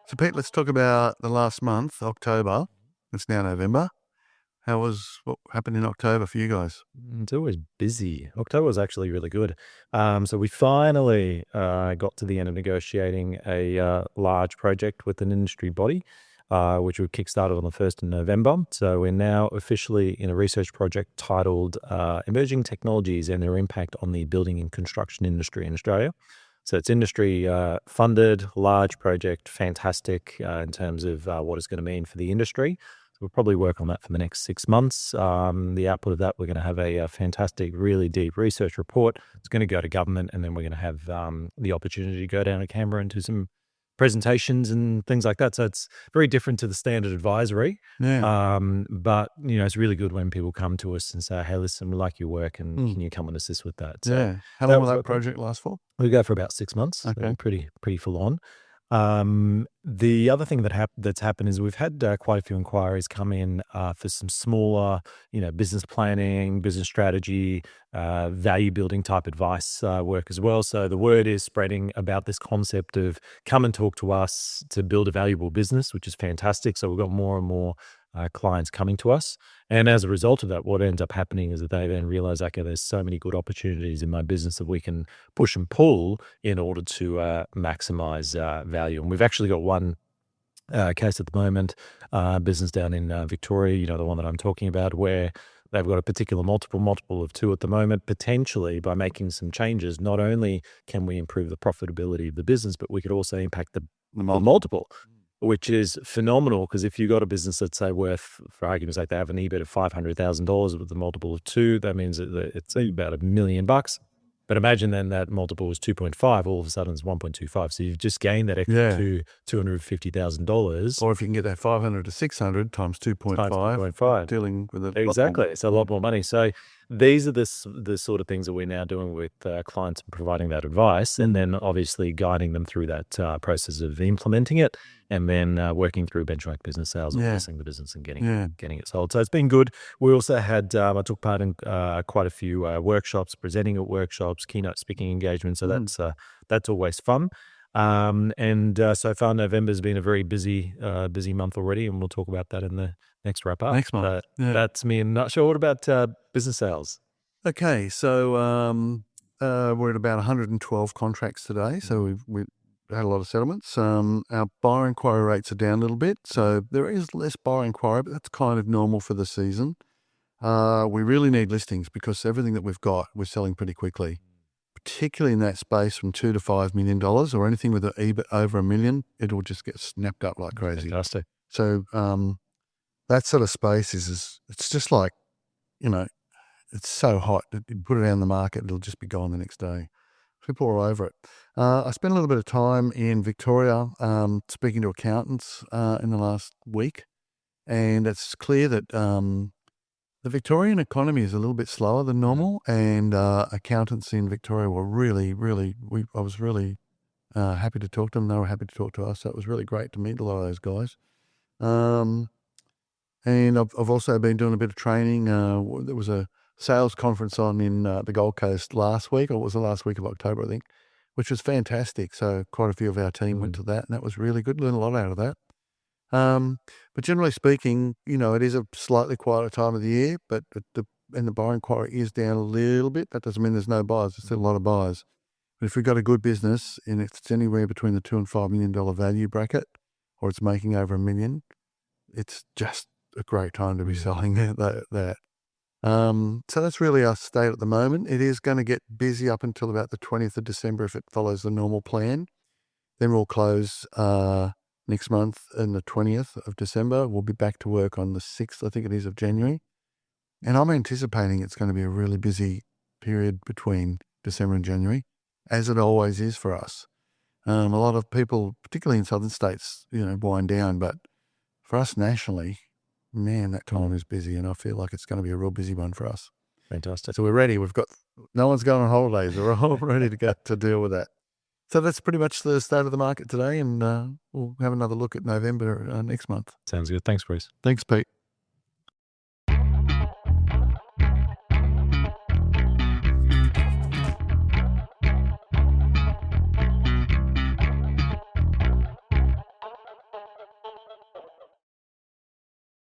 So, Pete, let's talk about the last month, October. It's now November. What happened in October for you guys? It's always busy. October was actually really good. So we finally got to the end of negotiating a large project with an industry body, which we kickstarted on the 1st of November. So we're now officially in a research project titled Emerging Technologies and Their Impact on the Building and Construction Industry in Australia. So it's industry funded, large project, fantastic in terms of what it's going to mean for the industry. So we'll probably work on that for the next 6 months. The output of that, we're going to have a fantastic, really deep research report. It's going to go to government, and then we're going to have the opportunity to go down to Canberra and do some presentations and things like that. So it's very different to the standard advisory. Yeah. But, it's really good when people come to us and say, hey, listen, we like your work, and can you come and assist with that? So Yeah. How long that will was that what project last for? we go for about 6 months. So Okay. pretty full on. The other thing that's happened is we've had quite a few inquiries come in for some smaller, business planning, business strategy, value building type advice work as well. So the word is spreading about this concept of come and talk to us to build a valuable business, which is fantastic. So we've got more and more clients coming to us. And as a result of that, what ends up happening is that they then realize, okay, there's so many good opportunities in my business that we can push and pull in order to maximize value. And we've actually got one case at the moment, business down in Victoria, the one that I'm talking about, where they've got a particular multiple of 2 at the moment. Potentially, by making some changes, not only can we improve the profitability of the business, but we could also impact the multiple, which is phenomenal. Because if you've got a business that's, say, worth, for argument's sake, they have an EBIT of $500,000 with a multiple of 2, that means that it's about $1 million. But imagine then that multiple was 2.5, all of a sudden it's 1.25. So you've just gained that extra $250,000. Or if you can get that 500 to 600 times 2.5, dealing with it. Exactly. It's a lot more money. So these are the sort of things that we're now doing with clients and providing that advice, and then obviously guiding them through that process of implementing it, and then working through benchmark business sales and pricing the business and getting it sold. So it's been good. We also had, I took part in quite a few workshops, presenting at workshops, keynote speaking engagements. So that's always fun. And so far, November's been a very busy month already, and we'll talk about that in the next wrap up. Next month. That's me in a nutshell. What about business sales? Okay, so we're at about 112 contracts today. So we've had a lot of settlements. Our buyer inquiry rates are down a little bit, so there is less buyer inquiry, but that's kind of normal for the season. We really need listings because everything that we've got, we're selling pretty quickly, particularly in that space from $2 to $5 million, or anything with an EBIT over $1 million. It'll just get snapped up like crazy. Fantastic. So that sort of space is it's just like, it's so hot. You put it out in the market, it'll just be gone the next day. People are all over it. I spent a little bit of time in Victoria speaking to accountants in the last week, and it's clear that the Victorian economy is a little bit slower than normal, and accountants in Victoria were I was really happy to talk to them. They were happy to talk to us. So it was really great to meet a lot of those guys. And I've also been doing a bit of training. There was a sales conference on in the Gold Coast last week, or it was the last week of October, I think, which was fantastic. So quite a few of our team went to that, and that was really good. Learned a lot out of that. But generally speaking, it is a slightly quieter time of the year, but the buyer inquiry is down a little bit. That doesn't mean there's no buyers. There's still a lot of buyers. But if we've got a good business and it's anywhere between the $2 and $5 million value bracket, or it's making over $1 million, it's just a great time to be selling that. So that's really our state at the moment. It is going to get busy up until about the 20th of December if it follows the normal plan. Then we'll close next month on the 20th of December. We'll be back to work on the 6th, I think it is, of January. And I'm anticipating it's going to be a really busy period between December and January, as it always is for us. A lot of people, particularly in southern states, wind down, but for us nationally, man, that time is busy, and I feel like it's going to be a real busy one for us. Fantastic. So we're ready. No one's going on holidays. We're all ready to go to deal with that. So that's pretty much the state of the market today, and we'll have another look at November next month. Sounds good. Thanks, Bruce. Thanks, Pete.